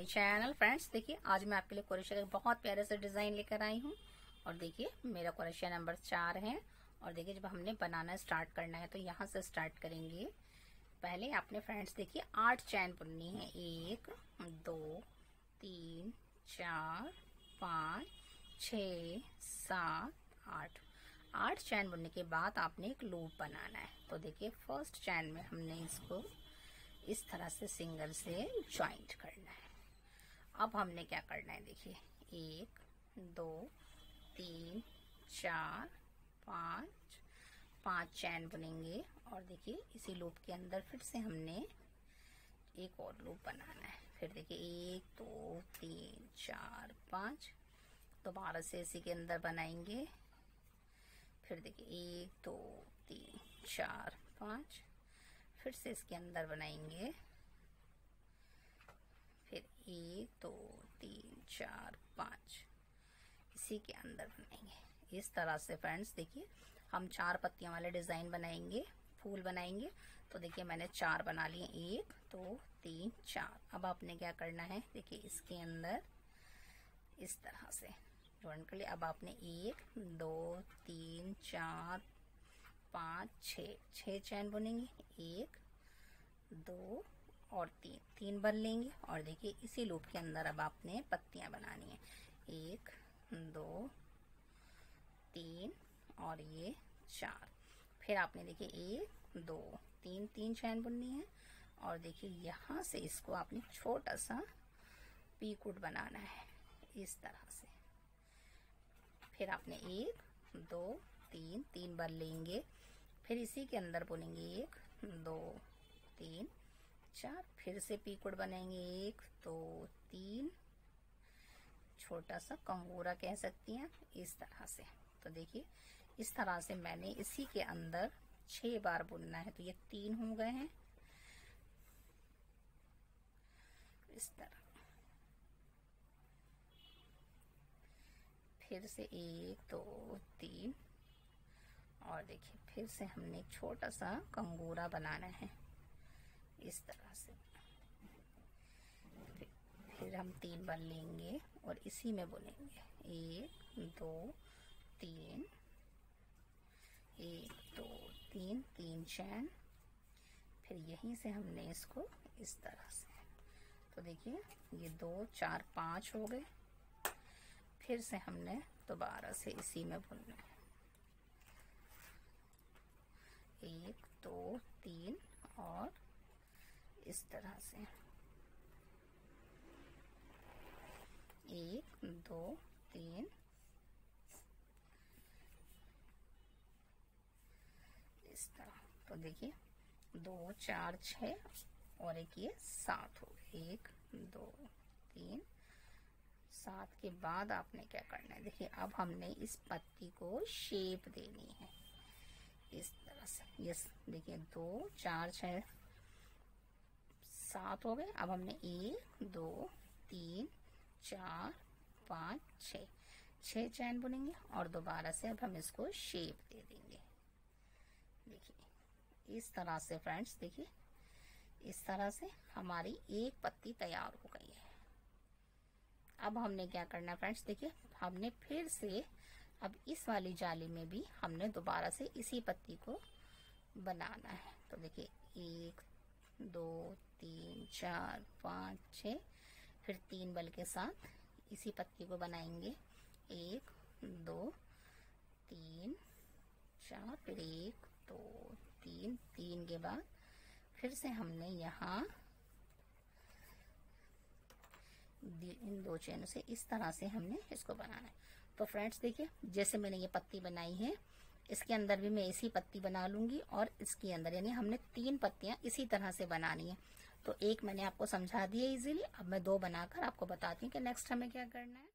Channel. Friends देखिए, आज मैं आपके लिए क्रोशिया का बहुत प्यारे से डिजाइन लेकर आई हूँ। और देखिए मेरा क्रोशिया नंबर 4 है। और देखिए जब हमने बनाना स्टार्ट करना है तो यहाँ से स्टार्ट करेंगे। पहले आपने फ्रेंड्स देखिए 8 चैन बुननी है। 1 2 3 4 5 6 7 8 8 चैन बुनने के बाद आपने एक लूप बनाना है। तो देखिए फर्स्ट चैन में हमने इसको इस तरह से सिंगल से ज्वाइंट करना है। अब हमने क्या करना है, देखिए 1 2 3 4 5 चैन बुनेंगे। और देखिए इसी लूप के अंदर फिर से हमने एक और लूप बनाना है। फिर देखिए 1 2 3 4 5 दोबारा से इसी के अंदर बनाएंगे। फिर देखिए 1 2 3 4 5 फिर से इसके अंदर बनाएंगे। फिर 1 2 3 4 5 इसी के अंदर बनाएंगे। इस तरह से फ्रेंड्स देखिए हम 4 पत्तियों वाले डिजाइन बनाएंगे, फूल बनाएंगे। तो देखिए मैंने 4 बना लिए, 1 2 3 4। अब आपने क्या करना है, देखिए इसके अंदर इस तरह से ज्वाइन कर लिया। अब आपने 1 2 3 4 5 6 चैन बुनेंगे। 1 2 और 3 बन लेंगे। और देखिए इसी लूप के अंदर अब आपने पत्तियां बनानी है। 1 2 3 और ये 4। फिर आपने देखिए 1 2 3 चैन बुननी है। और देखिए यहाँ से इसको आपने छोटा सा पीकूट बनाना है इस तरह से। फिर आपने 1 2 3 बार लेंगे। फिर इसी के अंदर बुनेंगे 1 2 3 4। फिर से पीकूट बनाएंगे 1 2 3, छोटा सा कंगूरा कह सकती हैं इस तरह से। तो देखिए इस तरह से मैंने इसी के अंदर 6 बार बुनना है। तो ये 3 हो गए हैं इस तरह। फिर से 1 2 3 और देखिए फिर से हमने एक छोटा सा कंगूरा बनाना है इस तरह से। फिर हम 3 बार लेंगे और इसी में बुनेंगे 1 2 3 1 2 3 चैन। फिर यहीं से हमने इसको इस तरह से। तो देखिए ये 2 4 5 हो गए। फिर से हमने दोबारा से इसी में बुनना है 1 2 3 और इस तरह से 1 2 3 इस तरह। तो देखिए 2 4 6 और एक ये 7 हो गए। 1 2 3 7 के बाद आपने क्या करना है, देखिए अब हमने इस पत्ती को शेप देनी है इस तरह से। यस देखिए 2 4 6 7 हो गए। अब हमने 1 2 3 4 5 6 चैन बुनेंगे और दोबारा से अब हम इसको शेप दे देंगे। देखिए इस तरह से फ्रेंड्स, देखिए इस तरह से हमारी एक पत्ती तैयार हो गई है। अब हमने क्या करना है फ्रेंड्स, देखिए हमने फिर से अब इस वाली जाली में भी हमने दोबारा से इसी पत्ती को बनाना है। तो देखिए 1 2 3 4 5 6 फिर 3 बल के साथ इसी पत्ती को बनाएंगे। 1 2 3 4 फिर 1 2 3 के बाद फिर से हमने यहाँ इन 2 चैनों से इस तरह से हमने इसको बनाना है। तो फ्रेंड्स देखिए जैसे मैंने ये पत्ती बनाई है, इसके अंदर भी मैं इसी पत्ती बना लूंगी और इसके अंदर यानी हमने 3 पत्तियां इसी तरह से बनानी है। तो एक मैंने आपको समझा दिया इजीली। अब मैं 2 बनाकर आपको बताती हूँ कि नेक्स्ट हमें क्या करना है।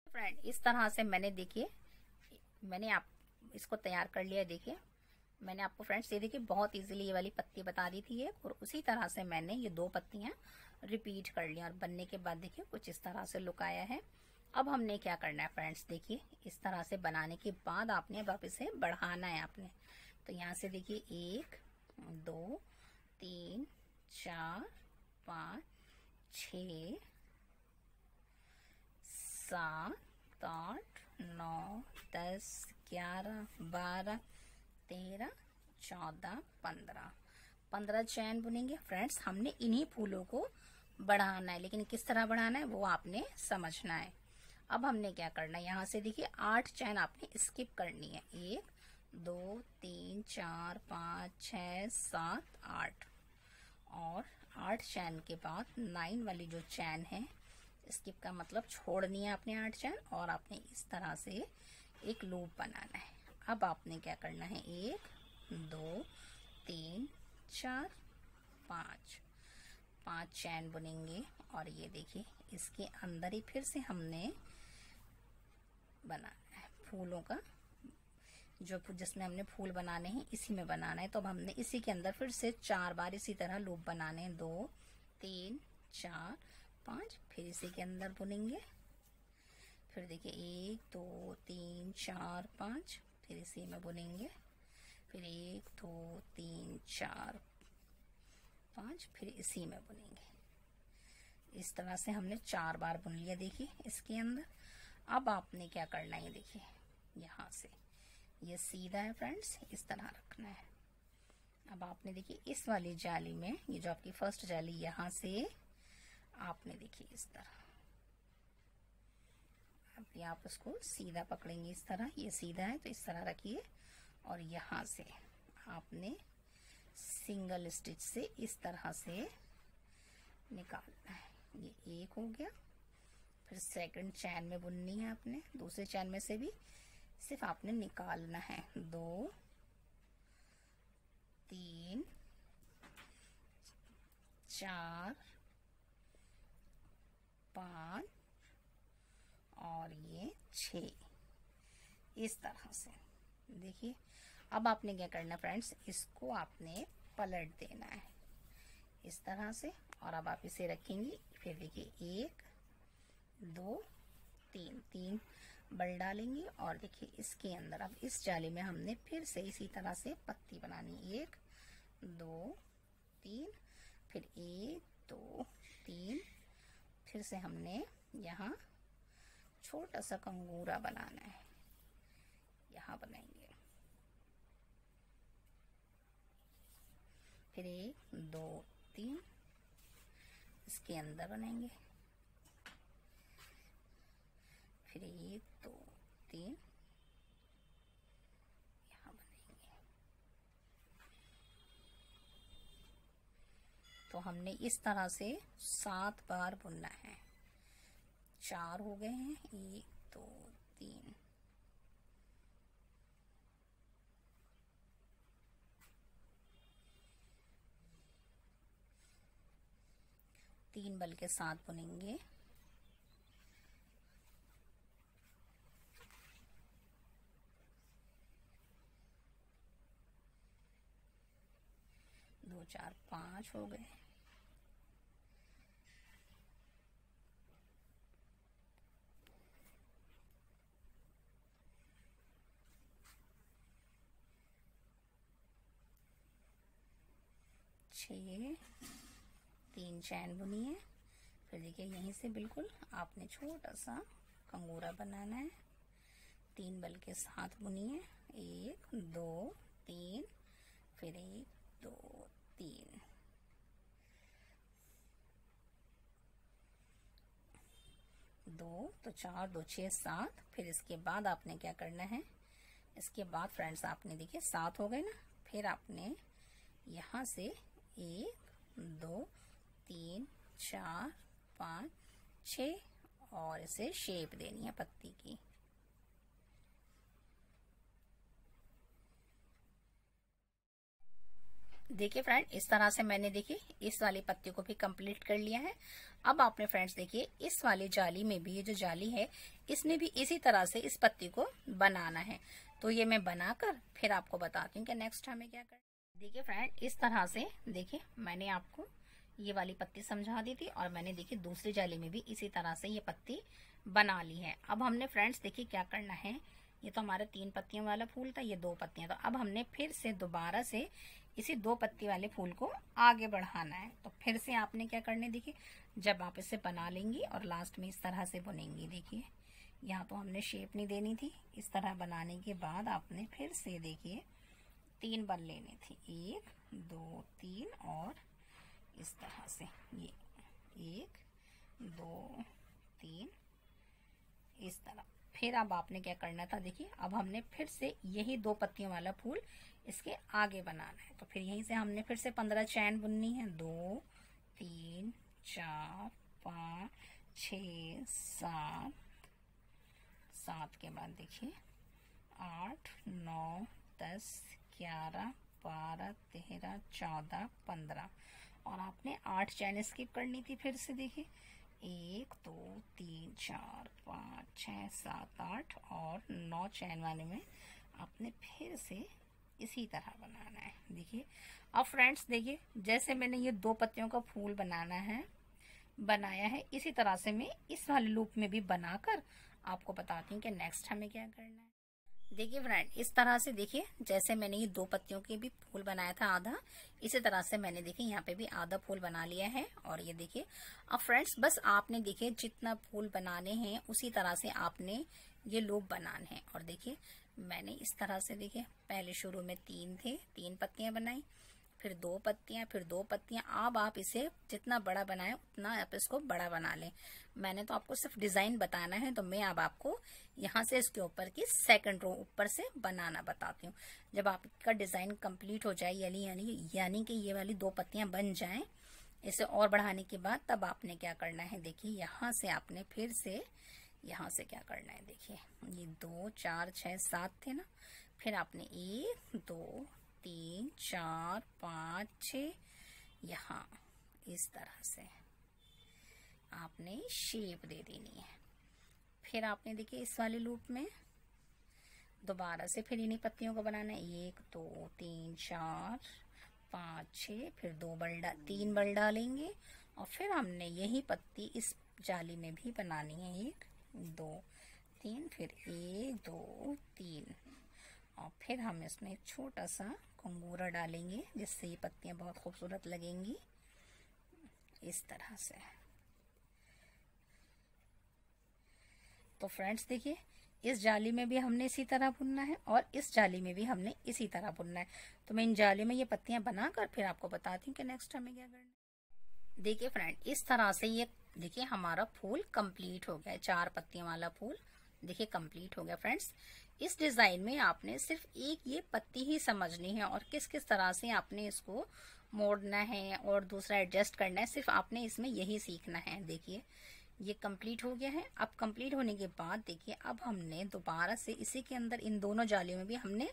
फ्रेंड इस तरह से मैंने देखिए मैंने आप इसको तैयार कर लिया। देखिए मैंने आपको फ्रेंड्स ये देखिए बहुत इजीली ये वाली पत्ती बता दी थी एक, और उसी तरह से मैंने ये 2 पत्तियां रिपीट कर ली और बनने के बाद देखिए कुछ इस तरह से लुक आया है। अब हमने क्या करना है फ्रेंड्स, देखिए इस तरह से बनाने के बाद आपने अब इसे बढ़ाना है आपने। तो यहाँ से देखिए 1 2 3 4 5 6 7 8 9 10 11 12 13 14 15 चैन बुनेंगे। फ्रेंड्स हमने इन्हीं फूलों को बढ़ाना है, लेकिन किस तरह बढ़ाना है वो आपने समझना है। अब हमने क्या करना है, यहाँ से देखिए 8 चैन आपने स्किप करनी है। 1 2 3 4 5 6 7 8 और 8 चैन के बाद 9 वाली जो चैन है, स्किप का मतलब छोड़नी है आपने 8 चैन, और आपने इस तरह से एक लूप बनाना है। अब आपने क्या करना है, 1 2 3 4 5 चैन बुनेंगे। और ये देखिए इसके अंदर ही फिर से हमने बनाना है फूलों का, जो जिसमें हमने फूल बनाने हैं इसी में बनाना है। तो अब हमने इसी के अंदर फिर से 4 बार इसी तरह लूप बनाने हैं। 2 3 4 5 फिर इसी के अंदर बुनेंगे। फिर देखिए 1 2 3 4 5 फिर इसी में बुनेंगे। फिर 1 2 3 4 5 फिर इसी में बुनेंगे। इस तरह से हमने 4 बार बुन लिया देखिए इसके अंदर। अब आपने क्या करना है, देखिए यहाँ से ये सीधा है फ्रेंड्स, इस तरह रखना है। अब आपने देखिए इस वाली जाली में, ये जो आपकी फर्स्ट जाली, यहाँ से आपने देखिए इस तरह, अब आप उसको सीधा पकड़ेंगे इस तरह, ये सीधा है तो इस तरह रखिए। और यहाँ से आपने सिंगल स्टिच से इस तरह से निकालना है। ये एक हो गया। फिर सेकंड चैन में बुननी है आपने, दूसरे चैन में से भी सिर्फ आपने निकालना है। 2 3 4 5 और ये 6, इस तरह से देखिए। अब आपने क्या करना है फ्रेंड्स, इसको आपने पलट देना है इस तरह से। और अब आप इसे रखेंगी। फिर देखिए 1 2 3 बल डालेंगे। और देखिए इसके अंदर अब इस जाली में हमने फिर से इसी तरह से पत्ती बनानी। 1 2 3 फिर 1 2 3 फिर से हमने यहाँ छोटा सा कंगूरा बनाना है, यहाँ बनाएंगे। फिर 1 2 3 इसके अंदर बनाएंगे। फिर 1 2 3 यहाँ बनाएंगे। तो हमने इस तरह से 7 बार बुनना है। 4 हो गए हैं, 1 2 3 3 बल के साथ बुनेंगे। दो 4 5 हो गए। छः 3 चैन बुनी है। फिर देखिए यहीं से बिल्कुल आपने छोटा सा कंगूरा बनाना है। 3 बल के साथ बुनिए। 1 2 3 फिर 1 2 3 2 तो 4 2 6 7। फिर इसके बाद आपने क्या करना है, इसके बाद फ्रेंड्स आपने देखिए 7 हो गए ना। फिर आपने यहाँ से 1 2 3 4 5 6 और इसे शेप देनी है पत्ती की। देखिए फ्रेंड इस तरह से मैंने देखिए इस वाली पत्ती को भी कंप्लीट कर लिया है। अब आपने फ्रेंड्स देखिए इस वाली जाली में भी, ये जो जाली है इसमें भी इसी तरह से इस पत्ती को बनाना है। तो ये मैं बनाकर फिर आपको बताती हूँ कि नेक्स्ट हमें क्या करना। देखिए फ्रेंड इस तरह से देखिए मैंने आपको ये वाली पत्ती समझा दी थी और मैंने देखिए दूसरी जाली में भी इसी तरह से ये पत्ती बना ली है। अब हमने फ्रेंड्स देखिए क्या करना है, ये तो हमारा 3 पत्तियों वाला फूल था, ये 2 पत्तियां। तो अब हमने फिर से दोबारा से इसी 2 पत्ती वाले फूल को आगे बढ़ाना है। तो फिर से आपने क्या करने, देखिए जब आप इसे बना लेंगी और लास्ट में इस तरह से बुनेंगी, देखिए यहाँ तो हमने शेप नहीं देनी थी। इस तरह बनाने के बाद आपने फिर से देखिए 3 बन लेने थे, 1 2 3 और इस तरह से ये 1 2 3 इस तरह। फिर अब आपने क्या करना था, देखिए अब हमने फिर से यही 2 पत्तियों वाला फूल इसके आगे बनाना है। तो फिर यहीं से हमने फिर से 15 चैन बुननी है, 2 3 4 5 6 7 7 के बाद देखिए 8 9 10 11 12 13 14 15 और आपने 8 चैन स्किप करनी थी। फिर से देखिए 1 2 3 4 5 6 7 8 और 9 चैन वाले में आपने फिर से इसी तरह बनाना है। देखिए अब फ्रेंड्स देखिए जैसे मैंने ये 2 पत्तियों का फूल बनाया है, इसी तरह से मैं इस वाले लूप में भी बनाकर आपको बताती हूँ कि नेक्स्ट हमें क्या करना है। देखिए फ्रेंड इस तरह से देखिए जैसे मैंने ये 2 पत्तियों के भी फूल बनाया था आधा, इसी तरह से मैंने देखिए यहाँ पे भी आधा फूल बना लिया है। और ये देखिए अब फ्रेंड्स बस आपने देखिए जितना फूल बनाने हैं उसी तरह से आपने ये लूप बनाने हैं। और देखिए मैंने इस तरह से देखिए पहले शुरू में 3 थे, 3 पत्तियां बनाई, फिर 2 पत्तियां, फिर 2 पत्तियां। अब आप इसे जितना बड़ा बनाए उतना आप इसको बड़ा बना लें। मैंने तो आपको सिर्फ डिजाइन बताना है, तो मैं अब आपको यहाँ से इसके ऊपर की सेकंड रो ऊपर से बनाना बताती हूँ। जब आपका डिजाइन कंप्लीट हो जाए यानी कि ये वाली 2 पत्तियां बन जाएं, इसे और बढ़ाने के बाद तब आपने क्या करना है, देखिए यहाँ से आपने फिर से यहाँ से क्या करना है, देखिए ये 2 4 6 7 थे ना, फिर आपने 1 2 3 4 5 6 यहाँ इस तरह से आपने शेप दे देनी है। फिर आपने देखिए इस वाले लूप में दोबारा से फिर इन्हीं पत्तियों को बनाना है, 1 2 3 4 5 6, फिर 3 बल डालेंगे और फिर हमने यही पत्ती इस जाली में भी बनानी है, 1 2 3, फिर 1 2 3 और फिर हम इसमें एक छोटा सा घुंघूरा डालेंगे जिससे ये पत्तियां बहुत खूबसूरत लगेंगी इस तरह से। तो फ्रेंड्स देखिए इस जाली में भी हमने इसी तरह बुनना है और इस जाली में भी हमने इसी तरह बुनना है। तो मैं इन जाली में ये पत्तियां बनाकर फिर आपको बताती हूँ कि नेक्स्ट हमें क्या करना है। देखिए फ्रेंड इस तरह से ये देखिए हमारा फूल कंप्लीट हो गया है, 4 पत्तियों वाला फूल देखिए कंप्लीट हो गया। फ्रेंड्स इस डिजाइन में आपने सिर्फ एक ये पत्ती ही समझनी है और किस किस तरह से आपने इसको मोड़ना है और दूसरा एडजस्ट करना है, सिर्फ आपने इसमें यही सीखना है। देखिए ये कंप्लीट हो गया है। अब कंप्लीट होने के बाद देखिए अब हमने दोबारा से इसी के अंदर इन दोनों जालियों में भी हमने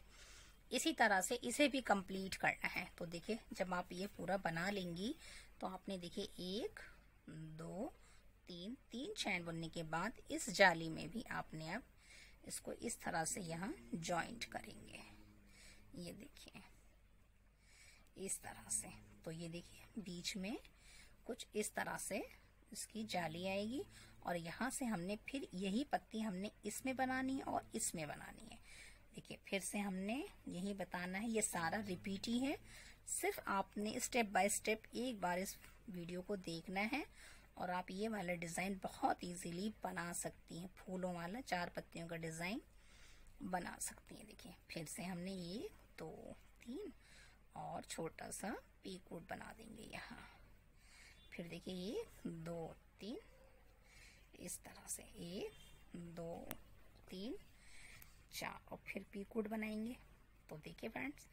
इसी तरह से इसे भी कंप्लीट करना है। तो देखिए जब आप ये पूरा बना लेंगी तो आपने देखिए 1 2 3 चैन बुनने के बाद इस जाली में भी आपने अब इसको इस तरह से यहाँ जॉइंट करेंगे। ये देखिए इस तरह से। तो ये देखिए बीच में कुछ इस तरह से इसकी जाली आएगी और यहाँ से हमने फिर यही पत्ती हमने इसमें बनानी है और इसमें बनानी है। देखिए फिर से हमने यही बताना है, ये सारा रिपीट ही है, सिर्फ आपने स्टेप बाय स्टेप एक बार इस वीडियो को देखना है और आप ये वाला डिज़ाइन बहुत इजीली बना सकती हैं। फूलों वाला 4 पत्तियों का डिज़ाइन बना सकती हैं। देखिए फिर से हमने ये 2 3 और छोटा सा पीकूट बना देंगे यहाँ। फिर देखिए ये 2 3 इस तरह से 1 2 3 4 और फिर पीकूट बनाएंगे। तो देखिए फ्रेंड्स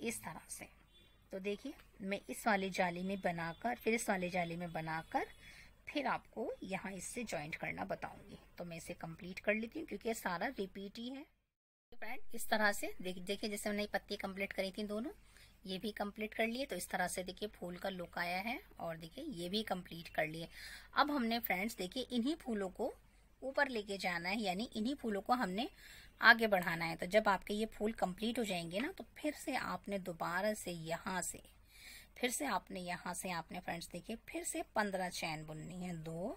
इस तरह से। तो देखिए मैं इस वाली जाली में बनाकर फिर इस वाली जाली में बनाकर फिर आपको यहाँ इससे जॉइंट करना बताऊंगी। तो मैं इसे कंप्लीट कर लेती हूँ क्योंकि ये सारा रिपीट ही है। फ्रेंड इस तरह से देखिए जैसे हमने पत्ती कंप्लीट करी थी दोनों, ये भी कंप्लीट कर लिए। तो इस तरह से देखिए फूल का लुक आया है और देखिए ये भी कंप्लीट कर लिए। अब हमने फ्रेंड्स देखिए इन्हीं फूलों को ऊपर लेके जाना है, यानी इन्हीं फूलों को हमने आगे बढ़ाना है। तो जब आपके ये फूल कंप्लीट हो जाएंगे ना तो फिर से आपने दोबारा से यहाँ से आपने फ्रेंड्स देखिए फिर से 15 चैन बुननी है। 2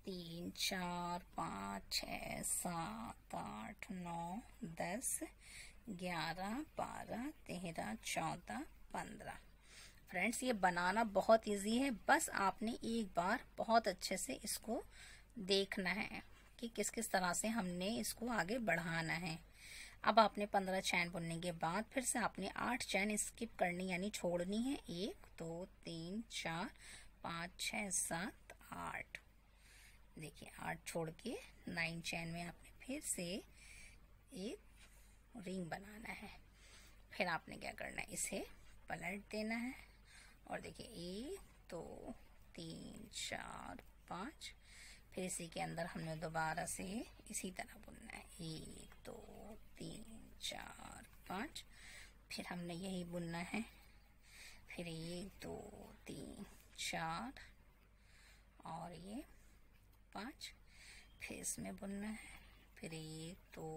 3 4 5 6 7 8 9 10 11 12 13 14 15। फ्रेंड्स ये बनाना बहुत इजी है, बस आपने एक बार बहुत अच्छे से इसको देखना है कि किस किस तरह से हमने इसको आगे बढ़ाना है। अब आपने 15 चैन बुनने के बाद फिर से आपने 8 चैन स्किप करनी यानी छोड़नी है। 1 2 3 4 5 6 7 8। देखिए 8 छोड़ के 9 चैन में आपने फिर से एक रिंग बनाना है। फिर आपने क्या करना है, इसे पलट देना है और देखिए 1 2 3 4 5। फिर इसी के अंदर हमने दोबारा से इसी तरह बुनना है। 1 2 3 4 5। फिर हमने यही बुनना है। फिर 1 2 3 4 और ये 5। फिर इसमें बुनना है। फिर 1 2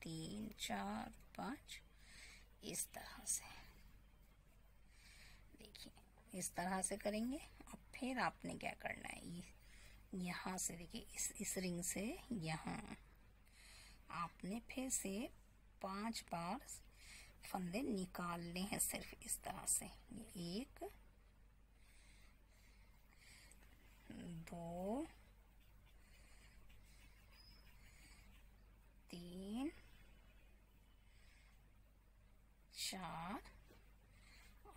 3 4 5 इस तरह से। देखिए इस तरह से करेंगे। और फिर आपने क्या करना है, यहाँ से देखिए इस रिंग से यहाँ आपने फिर से 5 बार फंदे निकालने हैं, सिर्फ इस तरह से। 1 2 3 4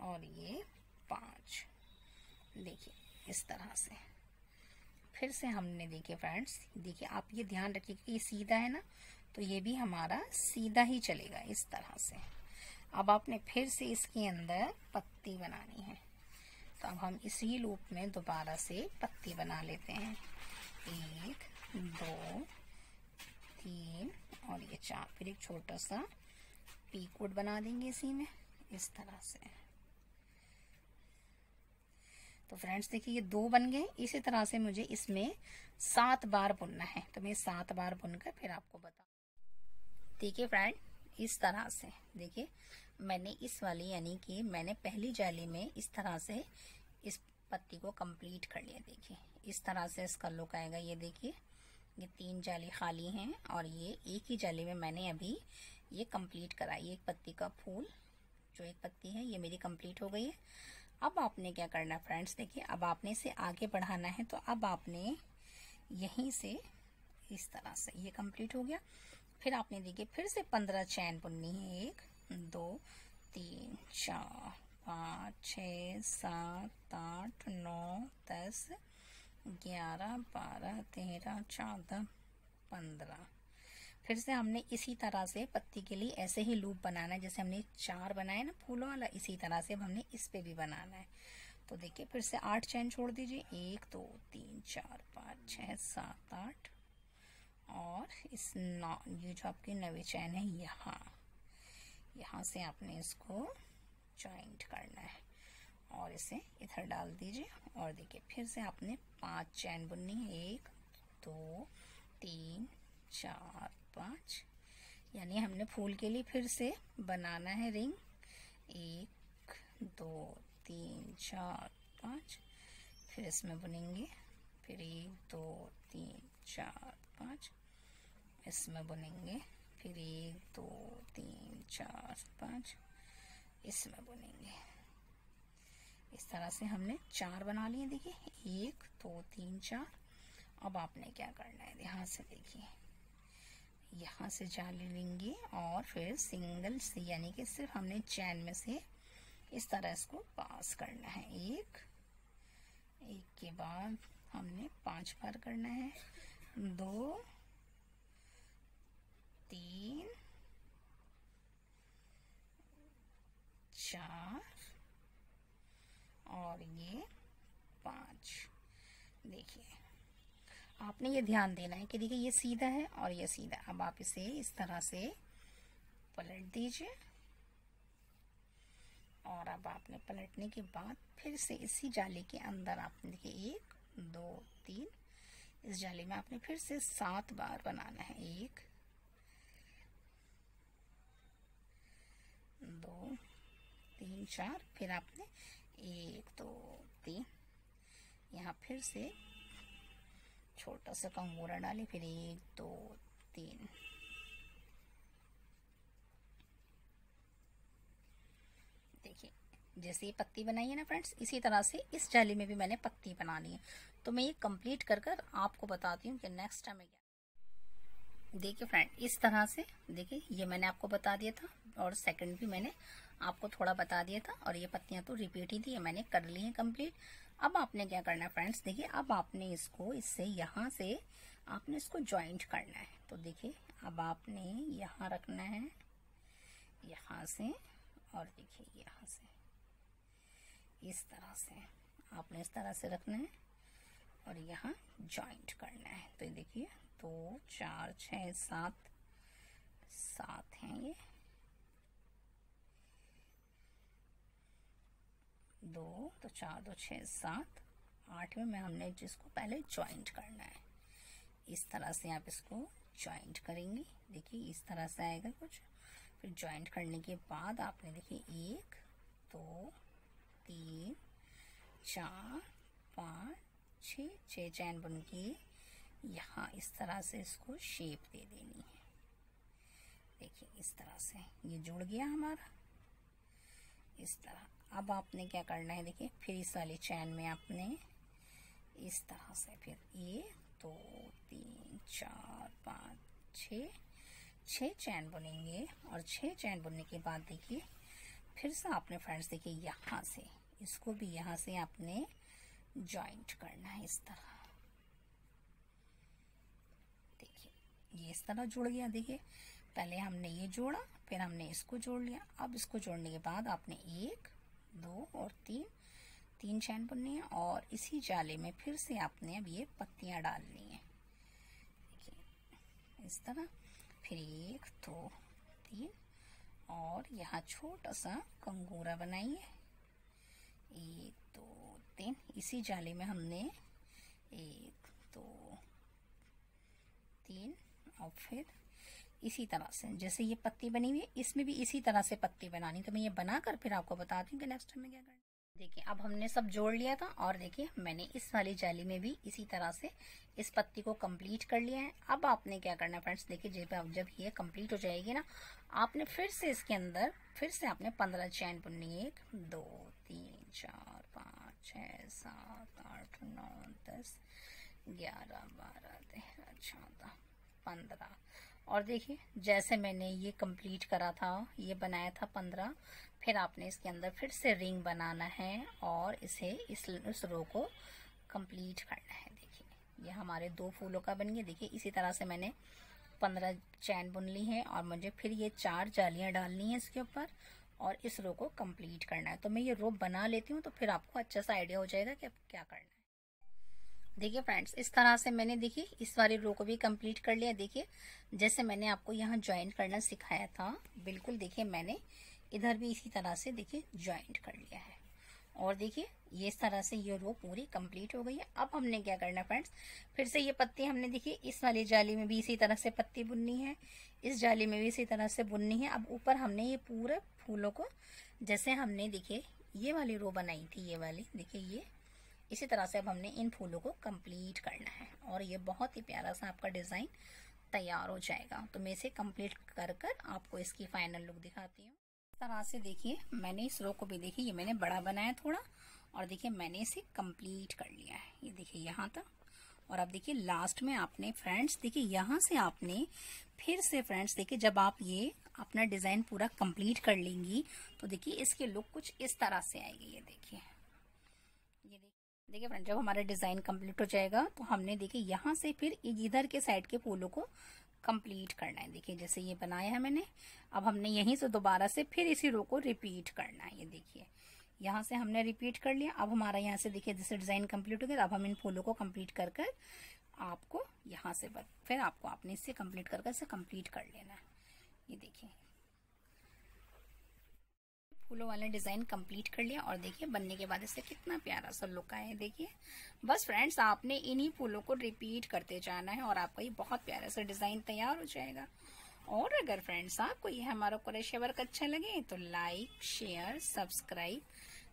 और ये 5। देखिए इस तरह से। फिर से हमने देखिए फ्रेंड्स, देखिए आप ये ध्यान रखिए कि ये सीधा है ना, तो ये भी हमारा सीधा ही चलेगा इस तरह से। अब आपने फिर से इसके अंदर पत्ती बनानी है, तो अब हम इसी लूप में दोबारा से पत्ती बना लेते हैं। 1 2 3 और ये 4। फिर एक छोटा सा पीकोट बना देंगे इसी में इस तरह से। तो फ्रेंड्स देखिए ये 2 बन गए। इसी तरह से मुझे इसमें 7 बार बुनना है, तो मैं 7 बार बुनकर फिर आपको बता। देखिए फ्रेंड इस तरह से देखिए मैंने इस वाली यानी कि मैंने पहली जाली में इस तरह से इस पत्ती को कंप्लीट कर लिया। देखिए इस तरह से इसका लुक आएगा। ये देखिए ये 3 जाली खाली हैं और ये एक ही जाली में मैंने अभी ये कंप्लीट करा। ये एक पत्ती का फूल, जो एक पत्ती है ये मेरी कंप्लीट हो गई है। अब आपने क्या करना है फ्रेंड्स, देखिए अब आपने इसे आगे बढ़ाना है, तो अब आपने यहीं से इस तरह से ये कंप्लीट हो गया। फिर आपने देखिए फिर से 15 चैन बुननी है। 1 2 3 4 5 6 7 8 9 10 11 12 13 14 15। फिर से हमने इसी तरह से पत्ती के लिए ऐसे ही लूप बनाना है, जैसे हमने 4 बनाए ना फूलों वाला, इसी तरह से अब हमने इस पे भी बनाना है। तो देखिए फिर से 8 चैन छोड़ दीजिए। 1 2 3 4 5 6 7 8 और इस ये जो आपकी 9वीं चैन है यहाँ से आपने इसको जॉइंट करना है और इसे इधर डाल दीजिए। और देखिए फिर से आपने 5 चैन बुननी है। 1 2 3 4 5 यानी हमने फूल के लिए फिर से बनाना है रिंग। 1 2 3 4 5। फिर इसमें बुनेंगे। फिर 1 2 3 4 5 इसमें बुनेंगे। फिर 1 2 3 4 5 इसमें बुनेंगे। इस तरह से हमने 4 बना लिए। देखिए 1 2 3 4। अब आपने क्या करना है, यहाँ से देखिए यहाँ से जाली लेंगे और फिर सिंगल से यानी कि सिर्फ हमने चैन में से इस तरह इसको पास करना है। एक के बाद हमने 5 बार करना है। 2 3 4 और ये 5। देखिए आपने ये ध्यान देना है कि देखिए ये सीधा है और ये सीधा। अब आप इसे इस तरह से पलट दीजिए और अब आपने पलटने के बाद फिर से इसी जाली के अंदर आपने देखिए 1 2 3 इस जाली में आपने फिर से 7 बार बनाना है। 1 2 3 4। फिर आपने 1 2 3 यहाँ फिर से छोटा सा कंगोरा डालें। फिर 1 2 3 देखिए जैसे ये पत्ती बनाई है ना फ्रेंड्स, इसी तरह से इस जाली में भी मैंने पत्ती बनानी है। तो मैं ये कंप्लीट कर कर आपको बताती हूँ कि नेक्स्ट टाइम क्या। देखिए फ्रेंड, इस तरह से देखिए ये मैंने आपको बता दिया था, और सेकंड भी मैंने आपको थोड़ा बता दिया था, और ये पत्तियां तो रिपीट ही थी, ये मैंने कर ली है कंप्लीट। अब आपने क्या करना है फ्रेंड्स, देखिए अब आपने इसको इससे यहाँ से आपने इसको ज्वाइंट करना है। तो देखिए अब आपने यहाँ रखना है, यहाँ से, और देखिए यहाँ से इस तरह से आपने इस तरह से रखना है और यहाँ ज्वाइंट करना है। तो देखिए 2 4 6 7 7 हैं ये, 2 तो 4 2 6 7 8वें में हमने जिसको पहले ज्वाइंट करना है। इस तरह से आप इसको ज्वाइंट करेंगे। देखिए इस तरह से आएगा कुछ। फिर ज्वाइंट करने के बाद आपने देखिए 1 2 3 4 5 6 चैन बुन के यहाँ इस तरह से इसको शेप दे देनी है। देखिए इस तरह से ये जुड़ गया हमारा, इस तरह। अब आपने क्या करना है, देखिए फिर इस वाली चैन में आपने इस तरह से फिर 1 2 3 4 5 6 चैन बुनेंगे, और 6 चैन बुनने के बाद देखिए फिर से आपने फ्रेंड्स देखिए यहाँ से इसको भी यहाँ से आपने ज्वाइंट करना है इस तरह। देखिए ये इस तरह जुड़ गया। देखिए पहले हमने ये जोड़ा, फिर हमने इसको जोड़ लिया। अब इसको जोड़ने के बाद आपने 1 2 और 3 चैन बुननी है, और इसी जाले में फिर से आपने अब ये पत्तियां डालनी है। देखिए इस तरह, फिर 1 2 3, और यहाँ छोटा सा कंगूरा बनाइए। 1 2 3, इसी जाले में हमने 1 2 3, और फिर इसी तरह से जैसे ये पत्ती बनी हुई है इसमें भी इसी तरह से पत्ती बनानी। तो मैं ये बनाकर फिर आपको बताती हूँ कि नेक्स्ट टाइम में क्या करना। देखिए अब हमने सब जोड़ लिया था, और देखिए मैंने इस वाली जाली में भी इसी तरह से इस पत्ती को कंप्लीट कर लिया है। अब आपने क्या करना है फ्रेंड्स, देखिए जब ये कंप्लीट हो जाएगी ना, आपने फिर से इसके अंदर फिर से आपने 15 चैन बुननी है। 1 2 3 4 5 6 7 8 9 10 11 12 13 14 15, और देखिए जैसे मैंने ये कंप्लीट करा था, ये बनाया था 15, फिर आपने इसके अंदर फिर से रिंग बनाना है और इसे इस रो को कंप्लीट करना है। देखिए ये हमारे 2 फूलों का बन गया। देखिए इसी तरह से मैंने 15 चैन बुन ली है, और मुझे फिर ये 4 जालियां डालनी है इसके ऊपर, और इस रो को कंप्लीट करना है। तो मैं ये रो बना लेती हूँ, तो फिर आपको अच्छा सा आइडिया हो जाएगा कि अब क्या करना है। देखिए फ्रेंड्स इस तरह से मैंने देखिए इस वाली रो को भी कंप्लीट कर लिया। देखिए जैसे मैंने आपको यहाँ ज्वाइंट करना सिखाया था, बिल्कुल देखिए मैंने इधर भी इसी तरह से देखिए ज्वाइंट कर लिया है, और देखिए ये इस तरह से ये रो पूरी कंप्लीट हो गई है। अब हमने क्या करना है फ्रेंड्स, फिर से ये पत्ती हमने देखिए इस वाली जाली में भी इसी तरह से पत्ती बुननी है, इस जाली में भी इसी तरह से बुननी है। अब ऊपर हमने ये पूरे फूलों को, जैसे हमने देखिए ये वाली रो बनाई थी, ये वाली देखिए ये इसी तरह से अब हमने इन फूलों को कंप्लीट करना है, और ये बहुत ही प्यारा सा आपका डिज़ाइन तैयार हो जाएगा। तो मैं इसे कंप्लीट कर कर आपको इसकी फाइनल लुक दिखाती हूँ। इस तरह से देखिए मैंने इस रो को भी देखिए ये मैंने बड़ा बनाया थोड़ा, और देखिए मैंने इसे कंप्लीट कर लिया है। ये देखिए यहाँ तक, और अब देखिए लास्ट में आपने फ्रेंड्स देखिए यहाँ से आपने फिर से फ्रेंड्स देखिए जब आप ये अपना डिज़ाइन पूरा कंप्लीट कर लेंगी, तो देखिए इसकी लुक कुछ इस तरह से आएगी। ये देखिए फ्रेंड जब हमारा डिजाइन कंप्लीट हो जाएगा, तो हमने देखिए यहाँ से फिर इधर के साइड के फूलों को कंप्लीट करना है। देखिए जैसे ये बनाया है मैंने, अब हमने यहीं से दोबारा से फिर इसी रो को रिपीट करना है। ये देखिए यहाँ से हमने रिपीट कर लिया। अब हमारा यहाँ से देखिए जैसे डिजाइन कंप्लीट हो गया, अब हम इन फूलों को कंप्लीट कर कर आपको यहाँ से फिर आपको आपने इससे कंप्लीट कर इसे कंप्लीट कर लेना है। ये देखिए फूलों वाला डिजाइन कंप्लीट कर लिया, और देखिए बनने के बाद इससे कितना प्यारा सा लुक आया है। देखिए बस फ्रेंड्स आपने इन्हीं फूलों को रिपीट करते जाना है, और आपका ये बहुत प्यारा सा डिजाइन तैयार हो जाएगा। और अगर फ्रेंड्स आपको ये हमारा क्रोशे वर्क अच्छा लगे तो लाइक शेयर सब्सक्राइब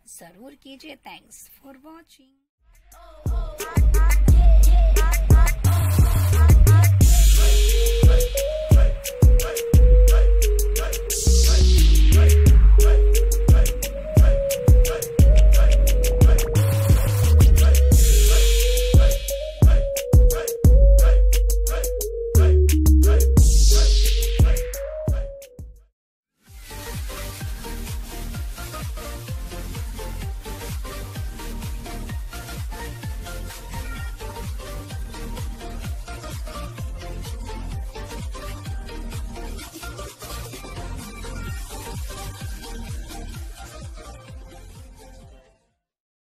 जरूर कीजिए। Thanks for watching.